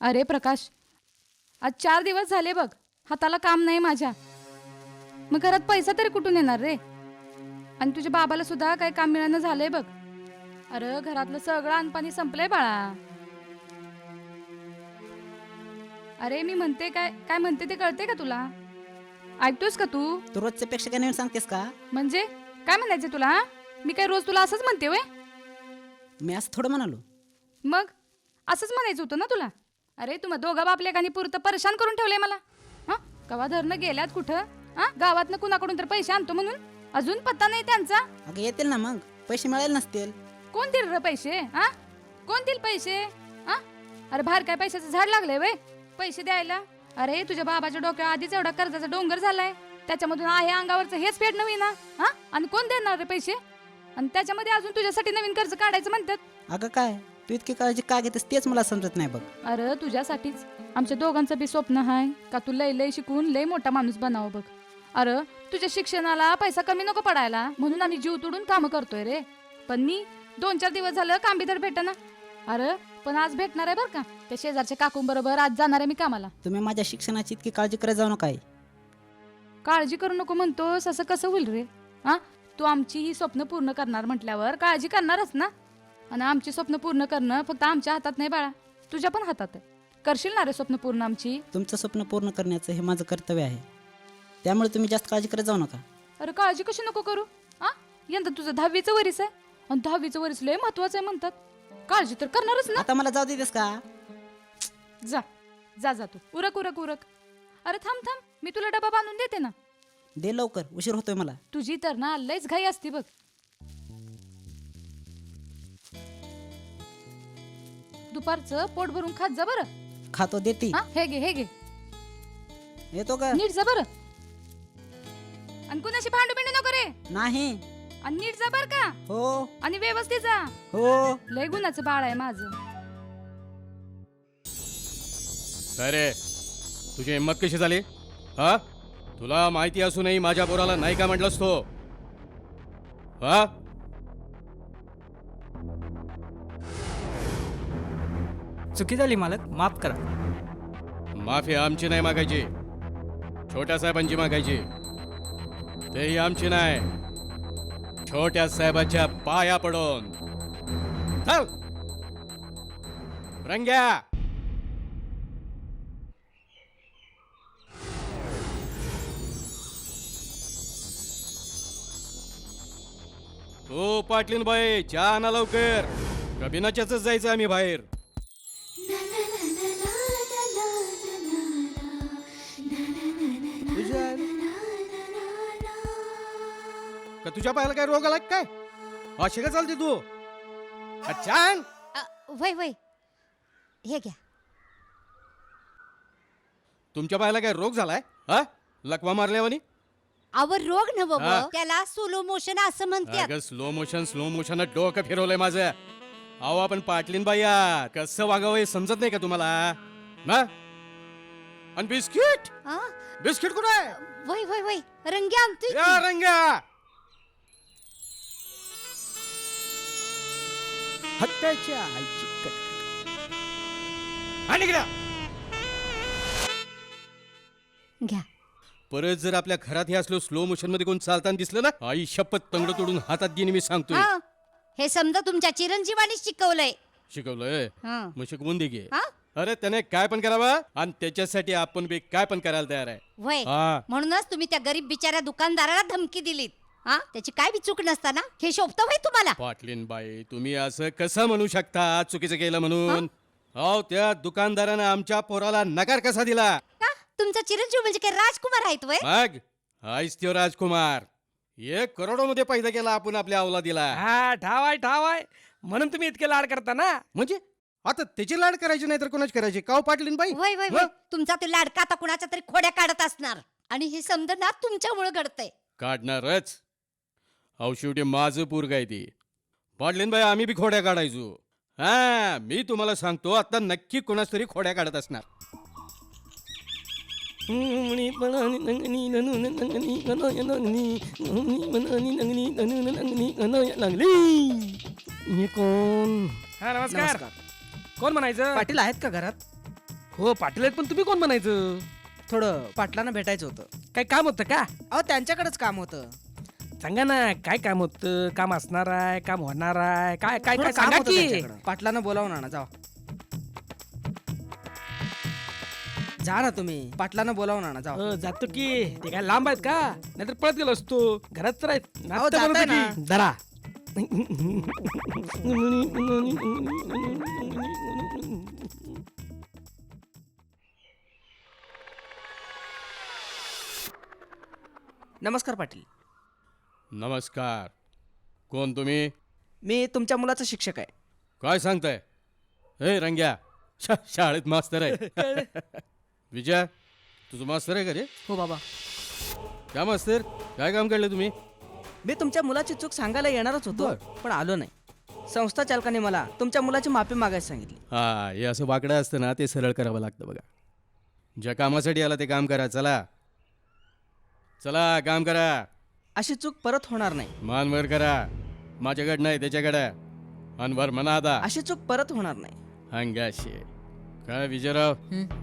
अरे प्रकाश, आज 4 दिवस झाले बघ, हाताला काम नाही माझ्या. मग घरात पैसा तरी कुठून येणार रे? आणि तुझ्या बाबाला सुद्धा काही काम मिळणं झालंय बघ. अरे घरातलं सगळं अनपाणी संपलंय बाळा. अरे मी म्हणते काय काय म्हणते ते कळते का तुला? ऐकतोस का तू? तू रोजच्या पेक्षा काय नवीन सांगतेस का? म्हणजे काय म्हणायचं तुला? मी काय रोज तुला असंच म्हणते वय? मी असं थोडं म्हणालो. मग असंच म्हणायचं होतं ना तुला? अरे तुम्हा दोघा बापलेकांनी पुरतं परेशान करून ठेवलंय मला. हा कवा धरणं गेल्यात कुठं? हा गावातनं कुणाकडून तर पैसे आणतो म्हणून अजून पत्ता नाही त्यांचा. अगं येतील ना, मग पैसे मिळाले नसतील. कोण देईल रे पैसे? हा कोण देईल पैसे? हा अरे बाहेर काय पैशाचं झाड लागलंय वय पैसे द्यायला? अरे तुझ्या बाबाच्या डोक्यावर आधीच एवढा कर्जाचा डोंगर झालाय, त्याच्यामधून आहे अंगावरचं हेच फेड नवीन ना. हा आणि कोण देणार रे पैसे? आणि त्याच्यामध्ये अजून तुझ्यासाठी नवीन कर्ज काढायचं म्हणतात. अगं काय तू इतकी काळजी का घेतेस तेच मला समजत नाही बघ. अरे तुझ्यासाठीच आमच्या दोघांचं बी स्वप्न आहे का तू लय लय शिकून लय मोठा माणूस बनावं बघ. अरे तुझ्या शिक्षणाला पैसा कमी नको पडायला म्हणून आम्ही जीव तोडून कामं करतोय रे. पण मी 2-4 दिवस झालं काम बी तर भेटेना. अरे पण आज भेटणार आहे बरं का, त्या शेजारच्या काकूंबरोबर आज जाणार आहे मी कामाला. तुम्ही माझ्या शिक्षणाची इतकी काळजी करत जाऊ नका. काळजी करू नको म्हणतोस असं कसं होईल रे? हा तू आमची ही स्वप्न पूर्ण करणार म्हटल्यावर काळजी करणारच ना. आणि आमची स्वप्न पूर्ण करणं फक्त आमच्या हातात नाही बाळा, तुझ्या पण हातात आहे. करशील ना रे स्वप्न पूर्ण आमची? तुमचं स्वप्न पूर्ण करण्याचं हे माझं कर्तव्य आहे, त्यामुळे तुम्ही जास्त काळजी करत जाऊ नका. अरे काळजी कशी नको करू? हा यंदा तुझं 10वीचं वरीस आहे आणि 10वीचं वरीस लय महत्वाचं आहे म्हणतात. काळजी तर करणारच ना. आता मला जाऊ देतेस का? जा जा जा तू उरक उरक उरक. अरे थांब थांब, मी तुला डबा बांधून देते ना. दे लवकर, उशीर होतोय मला. तुझी तर ना लयच घाई असती बघ. दुपारचं पोट भरून खात जा बरं. खातो देते. हा हे घे हे घे, येतो का? नीट जा बरं. आणि कुणाशी भांडू बिंडू नको रे. नाही. आणि नीट जा बर का. हो आणि व्यवस्थित जा. हो. लय गुणाचं बाळ आहे माझं. काय रे, तुझी हिंमत कशी झाली? हा तुला माहिती असूनही माझ्या पोराला नाही का म्हटलंस तो? हा चुकी झाली मालक, माफ करा. माफी आमची नाही मागायची, छोट्या साहेबांची मागायची. तेही आमची नाही, छोट्या साहेबाच्या पाया पडून. चल रंग्या. हो पाटलीन बाई, चहा आणा लवकर. कबिनाच्याच जायचं आम्ही बाहेर. का तुझ्या पायाला काय रोग आला काय? अशी का चालते तू? अच्छा वय वय हे घ्या. तुमच्या पायाला काय रोग झालाय? हा लकवा मारल्यावानी? आवर रोग नव हा? त्याला स्लो मोशन असं म्हणतात. अगं स्लो मोशन डोकं फिरवलंय माझं. अहो आपण पाटलीन बाई या, कसं वागावं हे समजत नाही का तुम्हाला? ना आणि बिस्किट हा? बिस्किट कुठे आहे? वय वय वय रंग्या आणतोय या की. रंग्या. हत्याच्या आईची कटकट. आणि इकडं. घ्या. परत जर आपल्या घरात हे असलो स्लो मोशन मध्ये कोण चालताना दिसलं ना, आई शपथ तंगड तोडून हातात घेईन मी सांगतोय. हा? हे समजा तुमच्या चिरंजीवानी शिकवलंय. शिकवलंय हा. मग शिकवून दे घे. हा? अरे त्याने काय पण करावं आणि त्याच्यासाठी आपण बी काय पण करायला तयार आहे. वय हा. म्हणूनच तुम्ही त्या गरीब बिचाऱ्या दुकानदाराला धमकी दिलीत. हा त्याची काय बी चूक नसताना हे शोभतं वय तुम्हाला? पाटलीन बाई तुम्ही असं कसं म्हणू शकता चुकीचं केलं म्हणून? हो त्या दुकानदारानं आमच्या पोराला नकार कसा दिला? का तुमचा चिरंजीव म्हणजे काय राजकुमार आहेत वय? मग हायच त्यो राजकुमार. 1 करोडोमध्ये पैदा केला आपण आपल्या अवलादीला. हा ठाव आहे म्हणून तुम्ही इतके लाड करता ना. म्हणजे आता त्याची लाड करायची नाही तर कोणाची करायची? काव पाटलीन बाई. वय वय वय तुमचा तो लाडका आता कुणाच्या तरी खोड्या काढत असणार आणि हे समजा ना तुमच्यामुळे घडतंय. काढणारच. अहो शेवटी माझं पोरग आहे ती. पाटलीन बाई आम्ही बी खोड्या काढायचो. हा मी तुम्हाला सांगतो आता नक्की कोणाच तरी खोड्या काढत असणार. कोण? हा नमस्कार. कोण म्हणायचं? पाटील आहेत का घरात? हो पाटील आहेत, पण तुम्ही कोण म्हणायचं? थोडं पाटलांना भेटायचं होतं. काय काम होतं का? अहो त्यांच्याकडेच काम होतं. सांगा ना काय काम होतं, काम असणार आहे, काम होणार आहे, काय काय थोडं काय काम सांगा होतं की. त्यांच्याकडं. पाटलांना बोलावून आणा, जावा. जा ना तुम्ही, पाटलांना बोलावून आणा, जावा. जातो की. ते काय लांब आहेत का? नाहीतर पळत गेलो असतो. घरात तर आहेत. नाश्ता जाताय बनवतो ना. की. जरा नमस्कार पाटील. नमस्कार. कोण तुम्ही? मी तुमच्या मुलाचा शिक्षक आहे. काय सांगताय? हे रंग्या, शाळेत मास्तर आहे. विजय, तुझं मास्तर आहे का रे? हो बाबा. काय मास्तर, काय काम काढलं तुम्ही? मी तुमच्या मुलाची चूक सांगायला येणारच होतो, पण आलो नाही. संस्था चालकाने मला तुमच्या मुलाची माफी मागायला सांगितली. हा, हे असं वाकडं असतं ना, ते सरळ करावं लागतं बघा. ज्या कामासाठी आला ते काम करा. चला चला, काम करा. अशी चूक परत होणार नाही. मान वर करा. माझ्याकडं नाही, त्याच्याकडे. अनवर म्हणा आता. अशी चूक परत होणार नाही. अंगाशी. काय विजयराव,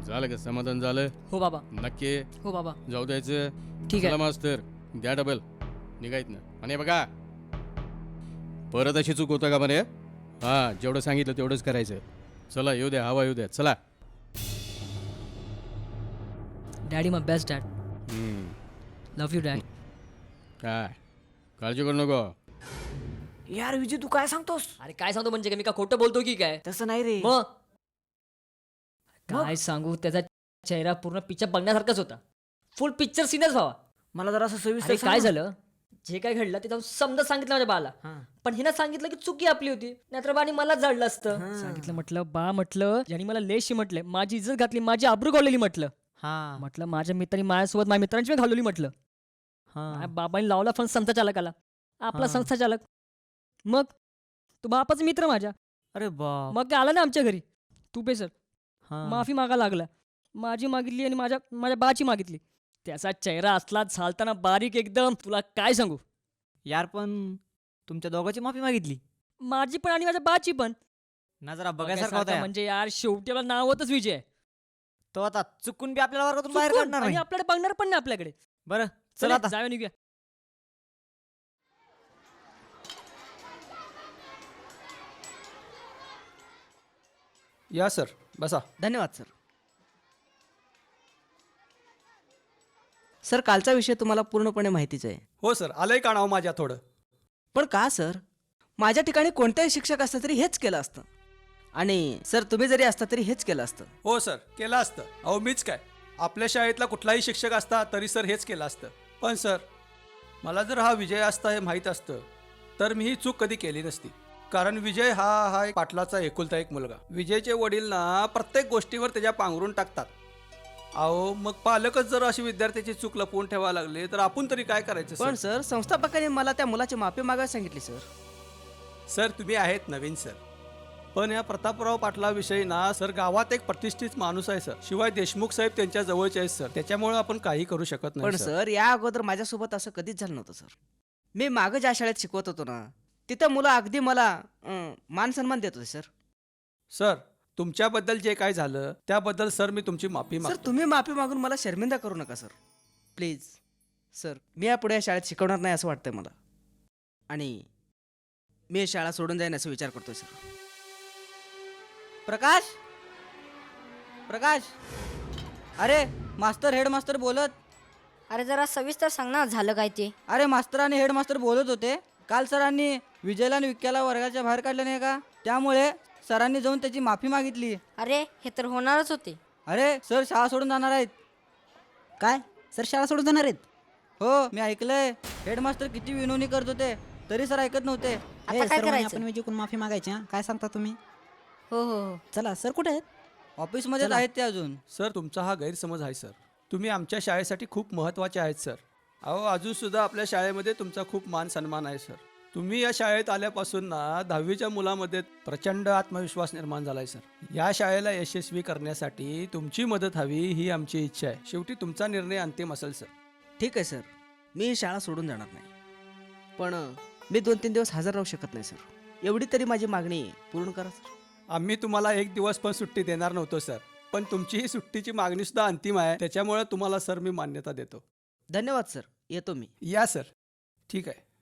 झालं का? समाधान झालं? हो बाबा. नक्की हो बाबा. जाऊ द्यायचं? ठीक चला आहे. मास्तर, द्या डबल. निघायत ना. आणि बघा, परत अशी चूक होतं का म्हणे? हा, जेवढं सांगितलं तेवढंच करायचं. चला, येऊ द्या, हवा येऊ द्या. चला. डॅडी माय बेस्ट डॅड. हम्म, लव्ह यू डॅड. काय काळजी करू नको. यार विजय, तू काय सांगतोस? अरे काय सांगतो म्हणजे काय, मी का खोटं बोलतो की काय? तसं नाही रे. मग काय सांगू, त्याचा चेहरा पूर्ण पिक्चर बघण्यासारखाच होता. फुल पिक्चर सीनच व्हावा. मला जरा असं अरे सविस्तर काय सांग ना. झालं, जे काय घडलं ते जाऊन समजा सांगितलं माझ्या बाला. हा. पण हिनं सांगितलं की चुकी आपली होती, नाहीतर बाणी मलाच जाडलं असतं. हा. सांगितलं, म्हटलं बा, म्हटलं ज्यांनी मला लेशी म्हटलं, माझी इज्जत घातली, माझी आबरू गावलेली, म्हटलं हा. म्हटलं माझ्या मित्रांनी माझ्यासोबत माझ्या मित्रांची मी घालवली, म्हटलं हा. बाबांनी लावला फोन संस्था चालकाला, आपला हा. संस्था चालक. मग तो बापाचा मित्र माझ्या. अरे बाप. मग काय आला ना आमच्या घरी, तू पे सर हा. माफी मागा लागला. माझी मागितली आणि माझ्या माझ्या बाची मागितली. त्याचा चेहरा असला झालताना बारीक एकदम, तुला काय सांगू. यार पण तुमच्या दोघांची माफी मागितली माझी पण आणि माझ्या बाची पण. ना, जरा बघायसारखा होता यार. म्हणजे यार, शेवटी आपलं नाव होतच विजय. तो आता चुकून बी आपल्याला वर्गातून बाहेर चुकून, काढणार आणि नाही. आपल्याकडे बघणार पण नाही आपल्याकडे. बरं चल चला आता. जाऊया, निघूया. या सर, बसा. धन्यवाद सर. सर, कालचा विषय तुम्हाला पूर्णपणे माहितीच आहे. हो सर, आलंय का नाव माझ्या थोडं? पण का सर, माझ्या ठिकाणी कोणत्याही शिक्षक असतं तरी हेच केलं असतं. आणि सर, तुम्ही जरी असता तरी हेच केलं असतं. हो सर, केलं असतं. अहो मीच काय, आपल्या शाळेतला कुठलाही शिक्षक असता तरी सर हेच केलं असतं. पण सर, मला जर हा विजय असता हे माहीत असतं तर मी ही चूक कधी केली नसती. कारण विजय हा एक पाटलाचा एकुलता एक मुलगा. विजयचे वडील ना प्रत्येक गोष्टीवर त्याच्या पांघरून टाकतात. अहो मग पालकच जर अशी विद्यार्थ्याची चूक लपवून ठेवायला लागले तर आपण तरी काय करायचं पण सर? सर, संस्थापकाने मला त्या मुलाची माफी मागायला सांगितली सर. सर तुम्ही आहेत नवीन सर, पण या प्रतापराव पाटलाविषयी ना सर गावात एक प्रतिष्ठित माणूस आहे सर. शिवाय देशमुख साहेब त्यांच्या जवळचे आहेत सर. त्याच्यामुळे आपण काही करू शकत पण नाही सर. सर, या अगोदर माझ्यासोबत असं कधीच झालं नव्हतं सर. मी मागं ज्या शाळेत शिकवत होतो ना, तिथं मुलं अगदी मला मान सन्मान देत होते सर. सर तुमच्याबद्दल जे काय झालं त्याबद्दल सर मी तुमची माफी सर, मागतो. तुम्ही माफी मागून मला शर्मिंदा करू नका सर, प्लीज. सर, मी यापुढे या शाळेत शिकवणार नाही असं वाटतंय मला. आणि मी ही शाळा सोडून जाईन असं विचार करतोय सर. प्रकाश, प्रकाश, अरे मास्तर हेडमास्तर बोलत. अरे जरा सविस्तर सांग ना, झालं काय ते. अरे मास्तर आणि हेडमास्तर बोलत होते. काल सरांनी विजयला आणि विक्क्याला वर्गाच्या बाहेर काढलं नाही का, त्यामुळे सरांनी जाऊन त्याची माफी मागितली. अरे हे तर होणारच होते. अरे सर शाळा सोडून जाणार आहेत. काय? सर शाळा सोडून जाणार आहेत? हो, मी ऐकलंय. हेडमास्टर किती विनवणी करत होते तरी सर ऐकत नव्हते. आता ए, काय सर्वांनी करायचं? आपण विजयकडून माफी मागायची. हा? काय सांगता तुम्ही? हो हो हो. चला, सर कुठे आहेत? ऑफिसमध्येच चला. आहेत ते अजून. सर तुमचा हा गैरसमज आहे सर. तुम्ही आमच्या शाळेसाठी खूप महत्त्वाचे आहेत सर. अहो अजून सुद्धा आपल्या शाळेमध्ये तुमचा खूप मान सन्मान आहे सर. तुम्ही या शाळेत आल्यापासून ना 10वीच्या मुलामध्ये प्रचंड आत्मविश्वास निर्माण झालाय सर. या शाळेला यशस्वी करण्यासाठी तुमची मदत हवी ही आमची इच्छा आहे. शेवटी तुमचा निर्णय अंतिम असेल सर. ठीक आहे सर, मी ही शाळा सोडून जाणार नाही. पण मी 2-3 दिवस हजर राहू शकत नाही सर. एवढी तरी माझी मागणी पूर्ण करा सर. आम्ही तुम्हाला एक दिवस पण सुट्टी देणार नव्हतो सर. पण तुमची ही सुट्टीची मागणी सुद्धा अंतिम आहे, त्याच्यामुळे तुम्हाला सर मी मान्यता देतो. धन्यवाद सर, येतो मी. या सर. ठीक आहे.